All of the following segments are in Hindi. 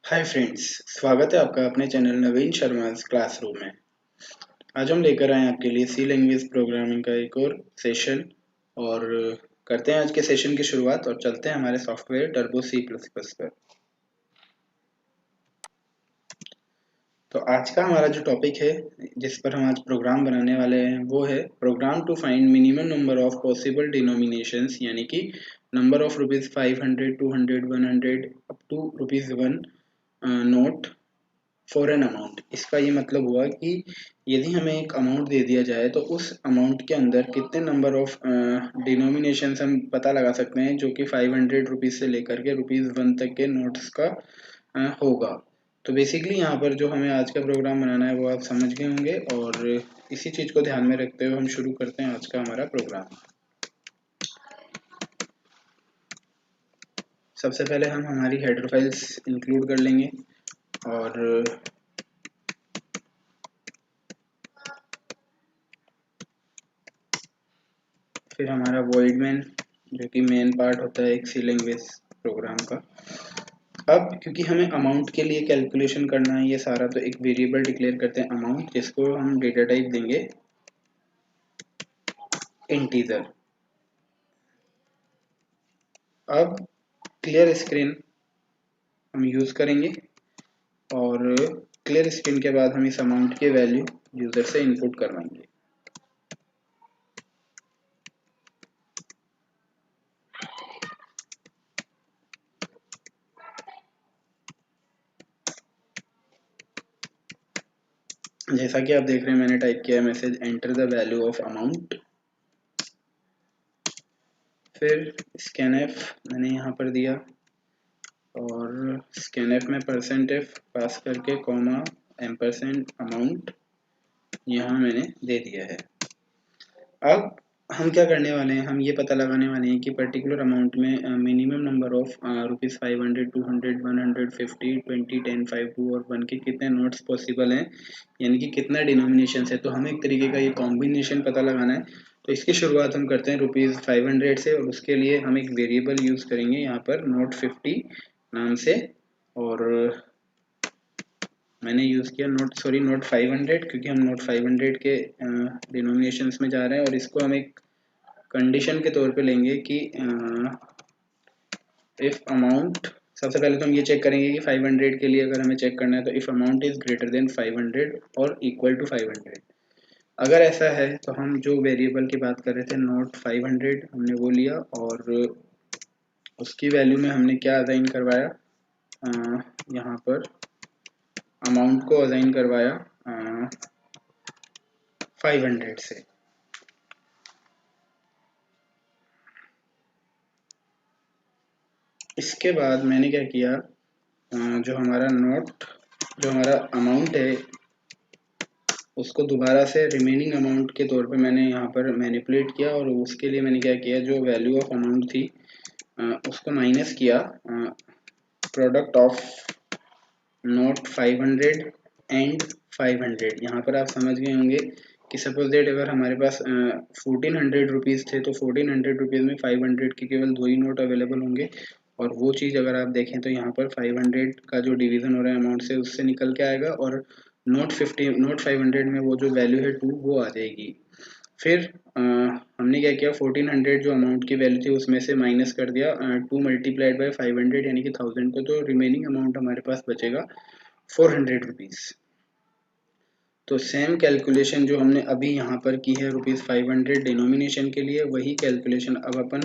हाय फ्रेंड्स, स्वागत है आपका अपने चैनल नवीन शर्मा क्लासरूम में। आज हम लेकर आए हैं आपके लिए सी लैंग्वेज प्रोग्रामिंग का एक और सेशन और करते हैं आज के सेशन की शुरुआत और चलते हैं हमारे software turbo C plus plus पर। तो आज का हमारा जो टॉपिक है जिस पर हम आज प्रोग्राम बनाने वाले हैं वो है program to find minimum number of possible denominations, यानी कि number of rupees 500, 200, 100 up to rupees 1 note for an amount. इसका ये मतलब हुआ कि यदि हमें एक अमाउंट दे दिया जाए तो उस अमाउंट के अंदर कितने नंबर ऑफ डिनोमिनेशन हम पता लगा सकते हैं, जो कि 500 रुपीज से लेकर के रुपीज 1 तक के नोट्स का होगा। तो बेसिकली यहाँ पर जो हमें आज का प्रोग्राम बनाना है वो आप समझ गए होंगे और इसी चीज़ को ध्यान में रखते हुए हम शुरू करते हैं आज का हमारा प्रोग्राम। सबसे पहले हम हमारी हेडर फाइल्स इंक्लूड कर लेंगे और फिर हमारा वॉइड मैन जो कि मेन पार्ट होता है एक सी लैंग्वेज प्रोग्राम का। अब क्योंकि हमें अमाउंट के लिए कैलकुलेशन करना है ये सारा, तो एक वेरिएबल डिक्लेयर करते हैं अमाउंट, जिसको हम डेटा टाइप देंगे इंटीजर। अब क्लियर स्क्रीन हम यूज करेंगे और क्लियर स्क्रीन के बाद हम इस अमाउंट की वैल्यू यूजर से इनपुट करवाएंगे। जैसा कि आप देख रहे हैं मैंने टाइप किया message enter the value of amount. फिर स्कैनएफ मैंने यहाँ पर दिया और स्कैनएफ में %f पास करके कॉमा एम्परसेंड अमाउंट यहाँ मैंने दे दिया है। अब हम क्या करने वाले हैं, हम ये पता लगाने वाले हैं कि पर्टिकुलर अमाउंट में मिनिमम नंबर ऑफ रुपीज़ 500, 200, 150, 20, 10, 5, 2 और 1 के कितने नोट्स पॉसिबल हैं, यानी कि कितना डिनोमिनेशन है। तो हमें एक तरीके का ये कॉम्बिनेशन पता लगाना है। तो इसकी शुरुआत हम करते हैं रुपीज़ 500 से और उसके लिए हम एक वेरिएबल यूज़ करेंगे यहाँ पर नोट 50 नाम से। और मैंने यूज़ किया नोट 500 क्योंकि हम नोट 500 के डिनोमिनेशंस में जा रहे हैं और इसको हम एक कंडीशन के तौर पे लेंगे कि इफ अमाउंट, सबसे पहले तो हम ये चेक करेंगे कि 500 के लिए अगर हमें चेक करना है तो if amount is greater than 500 और इक्वल टू 500। अगर ऐसा है तो हम जो वेरिएबल की बात कर रहे थे नोट 500 हमने वो लिया और उसकी वैल्यू में हमने क्या असाइन करवाया, यहाँ पर अमाउंट को असाइन करवाया 500 से। इसके बाद मैंने क्या किया, जो हमारा अमाउंट है उसको दोबारा से रिमेनिंग अमाउंट के तौर पे मैंने यहाँ पर मैनिपुलेट किया और उसके लिए मैंने क्या किया, जो वैल्यू ऑफ अमाउंट थी उसको माइनस किया प्रोडक्ट ऑफ नोट 500 एंड 500। यहाँ पर आप समझ गए होंगे कि सपोज डेट अगर हमारे पास 1400 रुपीज़ थे तो 1400 रुपीज़ में 500 के केवल 2 ही नोट अवेलेबल होंगे। और वो चीज़ अगर आप देखें तो यहाँ पर 500 का जो डिवीज़न हो रहा है अमाउंट से उससे निकल के आएगा और नोट 500 में वो जो वैल्यू है 2 वो आ जाएगी। फिर हमने क्या किया, 1400 जो अमाउंट की वैल्यू थी उसमें से माइनस कर दिया 2 मल्टीप्लाइड बाई 500 यानी कि 1000 को, तो रिमेनिंग अमाउंट हमारे पास बचेगा 400 रुपीज़। तो सेम कैलकुलेशन जो हमने अभी यहाँ पर की है ₹500 डिनोमिनेशन के लिए, वही कैलकुलेशन अब अपन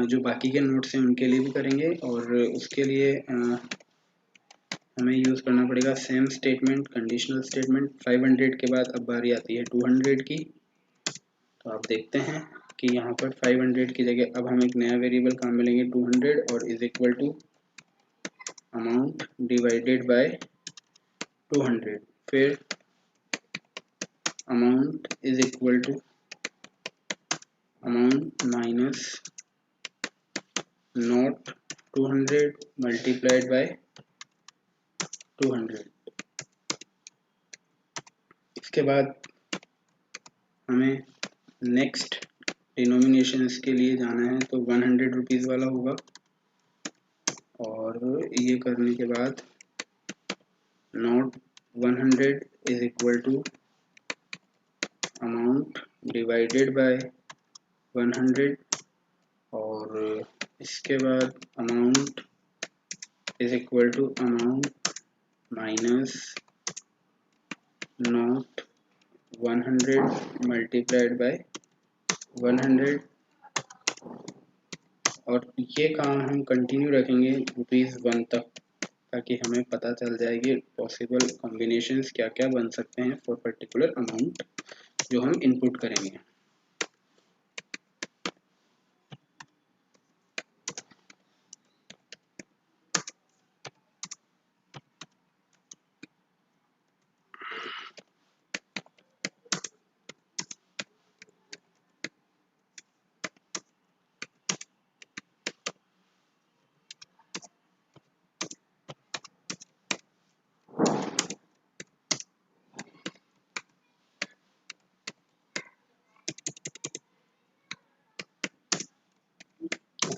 जो बाकी के नोट्स हैं उनके लिए भी करेंगे और उसके लिए हमें यूज़ करना पड़ेगा सेम स्टेटमेंट, कंडीशनल स्टेटमेंट। 500 के बाद अब बारी आती है 200 की। तो आप देखते हैं कि यहाँ पर 500 की जगह अब हम एक नया वेरिएबल काम में लेंगे 200 और is equal to amount divided by 200। फिर amount is equal to amount minus note 200 multiplied by 200। इसके बाद हमें नेक्स्ट डिनोमिनेशंस के लिए जाना है तो 100 रुपीज़ वाला होगा और ये करने के बाद note 100 is equal to amount divided by 100, और इसके बाद amount is equal to amount minus note 100 multiplied by 100, और ये काम हम कंटिन्यू रखेंगे ₹1 तक, ताकि हमें पता चल जाए कि पॉसिबल कॉम्बिनेशंस क्या क्या बन सकते हैं फॉर पर्टिकुलर अमाउंट जो हम इनपुट करेंगे।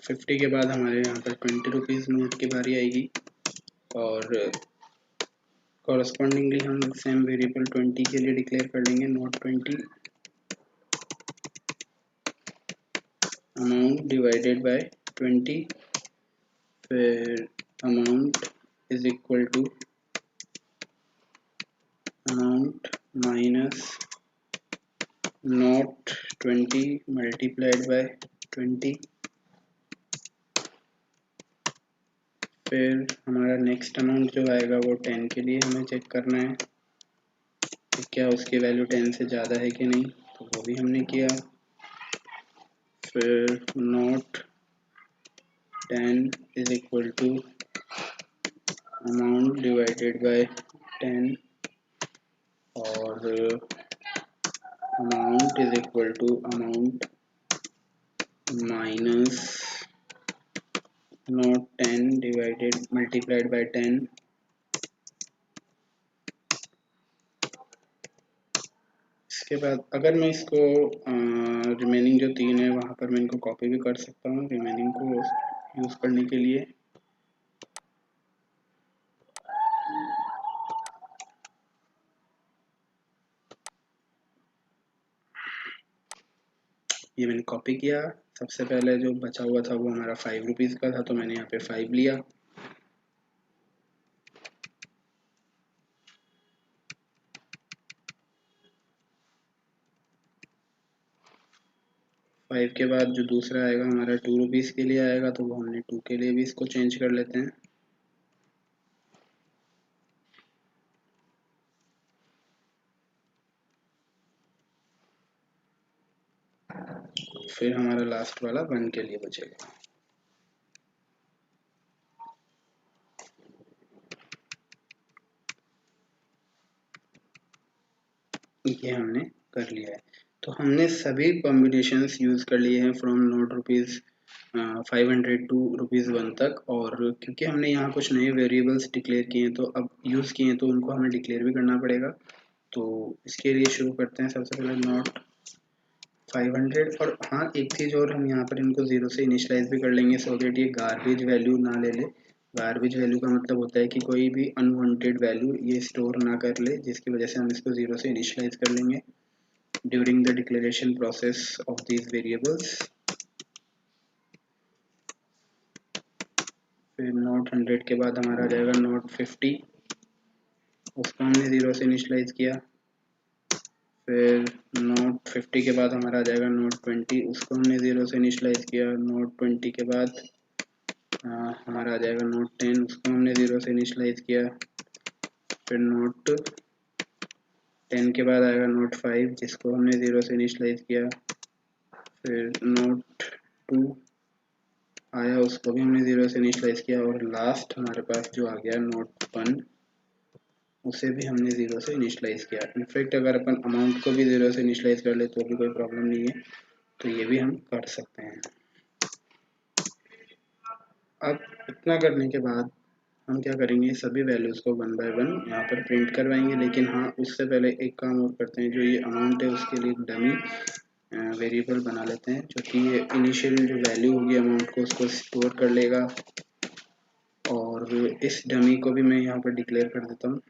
₹50 के बाद हमारे यहाँ पर ₹20 नोट की बारी आएगी, और कॉरस्पॉन्डिंगली हम सेम वेरिएबल 20 के लिए डिक्लेयर कर लेंगे नोट 20 अमाउंट डिवाइडेड बाय 20, फिर amount is equal to amount minus note 20 multiplied by 20, फिर हमारा नेक्स्ट अमाउंट जो आएगा वो 10 के लिए हमें चेक करना है कि क्या उसकी वैल्यू 10 से ज़्यादा है कि नहीं, तो वो भी हमने किया। फिर note 10 is equal to amount divided by 10, और amount is equal to amount minus note 10 divided multiplied by 10, इसके बाद अगर मैं इसको रिमेनिंग जो 3 है वहाँ पर मैं इनको कॉपी भी कर सकता हूँ रिमेनिंग को यूज़ करने के लिए। ये मैंने कॉपी किया। सबसे पहले जो बचा हुआ था वो हमारा ₹5 का था, तो मैंने यहाँ पे 5 लिया। ₹5 के बाद जो दूसरा आएगा हमारा ₹2 के लिए आएगा, तो वो हमने 2 के लिए भी इसको चेंज कर लेते हैं। फिर हमारा लास्ट वाला 1 के लिए बचेगा। ये हमने कर लिया है। तो हमने सभी कॉम्बिनेशंस यूज़ कर लिए हैं फ्रॉम नोट ₹500 टू ₹1 तक, और क्योंकि हमने यहाँ कुछ नए वेरिएबल्स डिक्लेयर किए हैं तो अब यूज़ किए हैं तो उनको हमें डिक्लेयर भी करना पड़ेगा। तो इसके लिए शुरू करते हैं सबसे पहले नोट 500, और हाँ एक चीज़ और, हम यहाँ पर इनको 0 से इनिशलाइज भी कर लेंगे सो दैट ये गार्बेज वैल्यू ना ले ले। गार्बेज वैल्यू का मतलब होता है कि कोई भी अनवांटेड वैल्यू ये स्टोर ना कर ले, जिसकी वजह से हम इसको 0 से इनिशलाइज कर लेंगे during the declaration process of these variables. फिर नोट 100 के बाद हमारा आ जाएगा नोट 50, उसको हमने 0 से इनिशलाइज किया। फिर नोट 50 के बाद हमारा आ जाएगा नोट 20, उसको हमने 0 से इनिशलाइज किया। नोट 20 के बाद हमारा आ जाएगा नोट 10, उसको हमने 0 से इनिशलाइज किया। फिर नोट 10 के बाद आएगा नोट 5, जिसको हमने 0 से इनिशलाइज किया। फिर नोट 2 आया, उसको भी हमने 0 से इनिशलाइज किया, और लास्ट हमारे पास जो आ गया नोट 1, उसे भी हमने 0 से इनिशलाइज किया। इनफैक्ट अगर अपन अमाउंट को भी 0 से इनिशलाइज कर ले तो भी कोई प्रॉब्लम नहीं है, तो ये भी हम कर सकते हैं। अब इतना करने के बाद हम क्या करेंगे, सभी वैल्यूज़ को 1 बाय 1 यहाँ पर प्रिंट करवाएंगे। लेकिन हाँ, उससे पहले एक काम और करते हैं, जो ये अमाउंट है उसके लिए एक डमी वेरिएबल बना लेते हैं, जो कि ये इनिशियल जो वैल्यू होगी अमाउंट को उसको स्टोर कर लेगा। और इस डमी को भी मैं यहाँ पर डिक्लेयर कर देता हूँ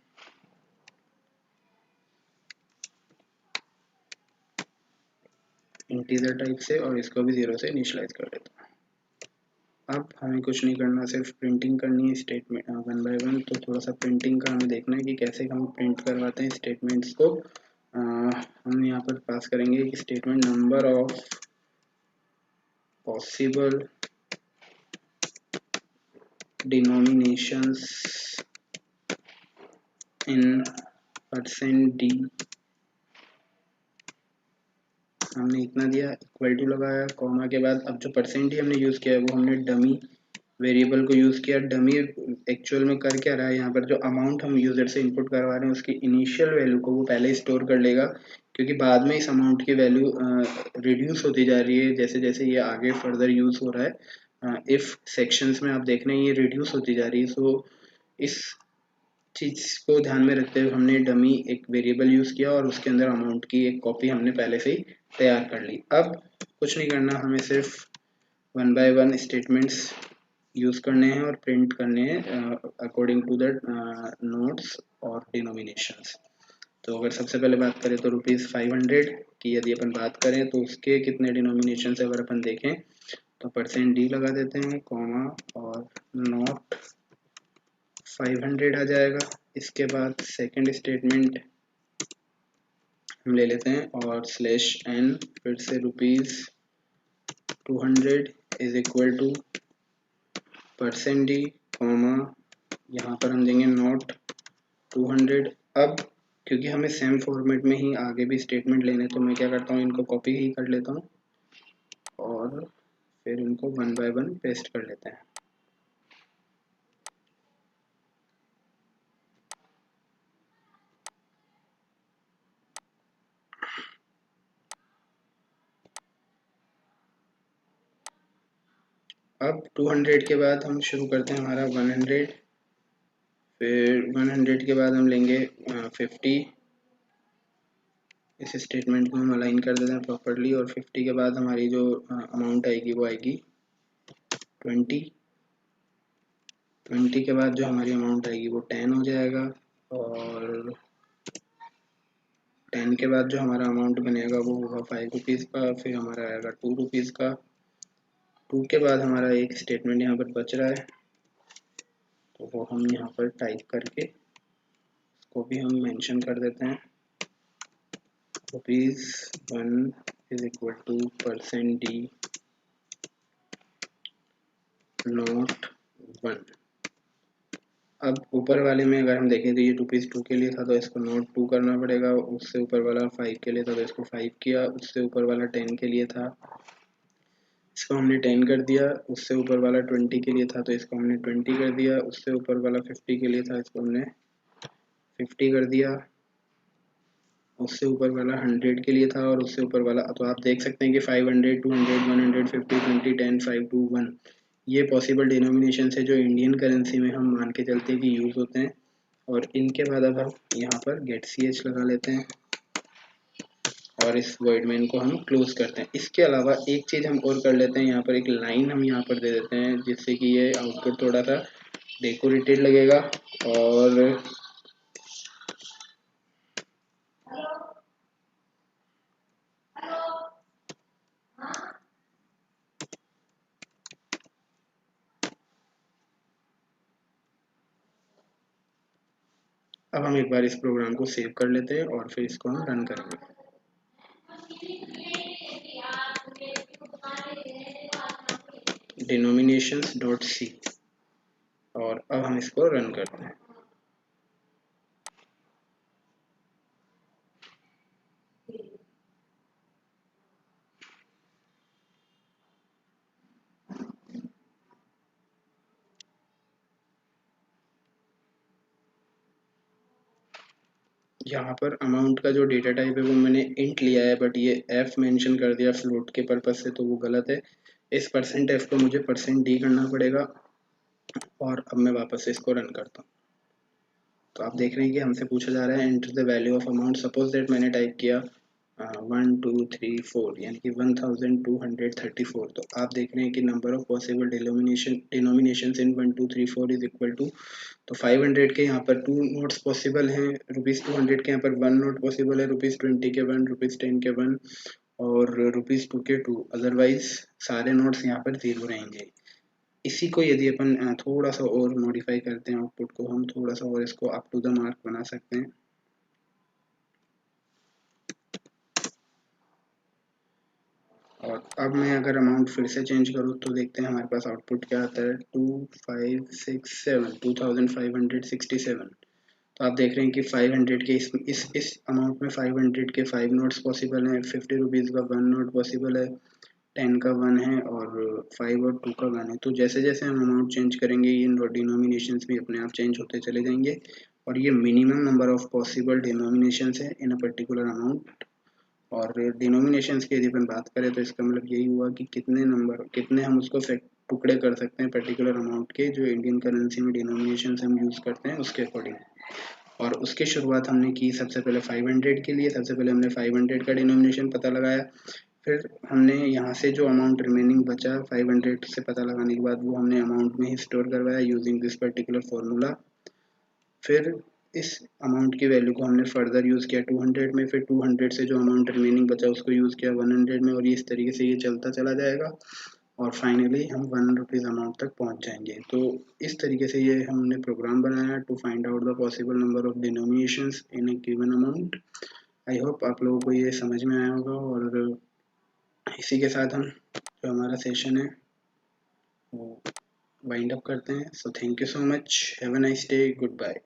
इंटीजर टाइप से, और इसको भी 0 से इनिशियलाइज कर देता हूँ। अब हमें कुछ नहीं करना, सिर्फ प्रिंटिंग करनी है स्टेटमेंट 1 बाय 1। तो थोड़ा सा प्रिंटिंग का हमें देखना है कि कैसे हम प्रिंट करवाते हैं स्टेटमेंट्स को। हम यहाँ पर पास करेंगे कि statement number of possible denominations in %d, हमने इतना दिया, इक्वल टू लगाया, कॉमा के बाद अब जो %d हमने यूज़ किया है वो हमने डमी वेरिएबल को यूज़ किया। डमी एक्चुअल में कर क्या रहा है, यहाँ पर जो अमाउंट हम यूज़र से इनपुट करवा रहे हैं उसकी इनिशियल वैल्यू को वो पहले स्टोर कर लेगा, क्योंकि बाद में इस अमाउंट की वैल्यू रिड्यूस होती जा रही है जैसे जैसे ये आगे फर्दर यूज़ हो रहा है। इफ़ सेक्शंस में आप देख रहे हैं ये रिड्यूस होती जा रही है। सो इस चीज़ को ध्यान में रखते हुए हमने डमी एक वेरिएबल यूज़ किया और उसके अंदर अमाउंट की एक कॉपी हमने पहले से ही तैयार कर ली। अब कुछ नहीं करना, हमें सिर्फ 1 बाय 1 स्टेटमेंट्स यूज़ करने हैं और प्रिंट करने हैं अकॉर्डिंग टू द नोट्स और डिनोमिनेशंस। तो अगर सबसे पहले बात करें तो ₹500 की यदि अपन बात करें तो उसके कितने डिनोमिनेशन अगर अपन देखें तो %d लगा देते हैं, कॉमा और नॉट 500 आ जाएगा। इसके बाद सेकंड स्टेटमेंट हम ले लेते हैं और /n, फिर से ₹200 is equal to %d, comma यहाँ पर हम देंगे नॉट 200। अब क्योंकि हमें सेम फॉर्मेट में ही आगे भी स्टेटमेंट लेने, तो मैं क्या करता हूँ इनको कॉपी ही कर लेता हूँ और फिर इनको 1 बाय 1 पेस्ट कर लेते हैं। अब 200 के बाद हम शुरू करते हैं हमारा 100, फिर 100 के बाद हम लेंगे 50। इस स्टेटमेंट को हम अलाइन कर देते हैं प्रॉपर्ली, और 50 के बाद हमारी जो अमाउंट आएगी वो आएगी 20। 20 के बाद जो हमारी अमाउंट आएगी वो 10 हो जाएगा, और 10 के बाद जो हमारा अमाउंट बनेगा वो होगा ₹5 का, फिर हमारा आएगा ₹2 का। 2 के बाद हमारा एक स्टेटमेंट यहाँ पर बच रहा है, तो वो हम यहाँ पर टाइप करके उसको भी हम मेंशन कर देते हैं। ₹1 is equal to %d not 1। अब ऊपर वाले में अगर हम देखें तो ये ₹2 के लिए था तो इसको नॉट 2 करना पड़ेगा, उससे ऊपर वाला 5 के लिए था तो इसको 5 किया, उससे ऊपर वाला 10 के लिए था इसको हमने 10 कर दिया, उससे ऊपर वाला 20 के लिए था तो इसको हमने 20 कर दिया, उससे ऊपर वाला 50 के लिए था इसको हमने 50 कर दिया, उससे ऊपर वाला 100 के लिए था और उससे ऊपर वाला, तो आप देख सकते हैं कि 500, 200, 100, 50, 20, 10, 5, 2, 1 ये पॉसिबल डिनोमिनेशन है जो इंडियन करेंसी में हम मान के चलते हैं कि यूज़ होते हैं। और इनके बाद अब हम यहाँ पर गेट ch लगा लेते हैं और इस वॉइड मेन को हम क्लोज करते हैं। इसके अलावा एक चीज़ हम और कर लेते हैं, यहाँ पर एक लाइन हम यहाँ पर दे देते हैं जिससे कि ये आउटपुट थोड़ा सा डेकोरेटेड लगेगा। और अब हम एक बार इस प्रोग्राम को सेव कर लेते हैं और फिर इसको हम रन करेंगे। denominations.c, और अब हम इसको रन करते हैं। यहाँ पर अमाउंट का जो डेटा टाइप है वो मैंने इंट लिया है, बट ये f मेंशन कर दिया फ्लोट के पर्पज से, तो वो गलत है। इस %f को मुझे %d करना पड़ेगा, और अब मैं वापस से इसको रन करता हूँ। तो आप देख रहे हैं कि हमसे पूछा जा रहा है enter the value of amount. Suppose that मैंने टाइप किया 1 2 3 4 यानी कि 1234। तो आप देख रहे हैं कि number of possible denomination in 1 2 3 4 is equal to, तो 500 के यहाँ पर 2 नोट्स पॉसिबल हैं, ₹200 के यहाँ पर 1 नोट पॉसिबल है, ₹20 के 1, ₹10 के 1, और ₹2 के 2, अदरवाइज सारे नोट्स यहाँ पर 0 रहेंगे। इसी को यदि अपन थोड़ा सा और मॉडिफाई करते हैं आउटपुट को, हम थोड़ा सा और इसको अप टू द मार्क बना सकते हैं। और अब मैं अगर अमाउंट फिर से चेंज करूँ तो देखते हैं हमारे पास आउटपुट क्या आता है, 2567। तो आप देख रहे हैं कि 500 के इस अमाउंट में 500 के 5 नोट्स पॉसिबल हैं, 50 रुपीज़ का 1 नोट पॉसिबल है, 10 का 1 है और 5 और 2 का 1 है। तो जैसे जैसे हम अमाउंट चेंज करेंगे ये डिनोमिनेशंस भी अपने आप चेंज होते चले जाएंगे, और ये minimum number of possible denominations है इन अ पर्टिकुलर अमाउंट। और डिनोमिनेशंस की यदि अपन बात करें तो इसका मतलब यही हुआ कि कितने हम उसको टुकड़े कर सकते हैं पर्टिकुलर अमाउंट के, जो इंडियन करेंसी में डिनोमिनेशंस हम यूज़ करते हैं उसके अकॉर्डिंग। और उसकी शुरुआत हमने की सबसे पहले 500 के लिए। सबसे पहले हमने 500 का डिनोमिनेशन पता लगाया, फिर हमने यहाँ से जो अमाउंट रिमेनिंग बचा 500 से पता लगाने के बाद वो हमने अमाउंट में ही स्टोर करवाया यूजिंग दिस पर्टिकुलर फॉर्मूला। फिर इस अमाउंट की वैल्यू को हमने फर्दर यूज़ किया 200 में, फिर 200 से जो अमाउंट रिमेनिंग बचा उसको यूज़ किया 100 में, और ये इस तरीके से ये चलता चला जाएगा और फाइनली हम 1 रुपीज़ अमाउंट तक पहुंच जाएंगे। तो इस तरीके से ये हमने प्रोग्राम बनाया to find out the possible number of denominations in a given amount. I hope आप लोगों को ये समझ में आया होगा, और इसी के साथ हम जो हमारा सेशन है वो वाइंड अप करते हैं। So thank you so much, have a nice day, good bye.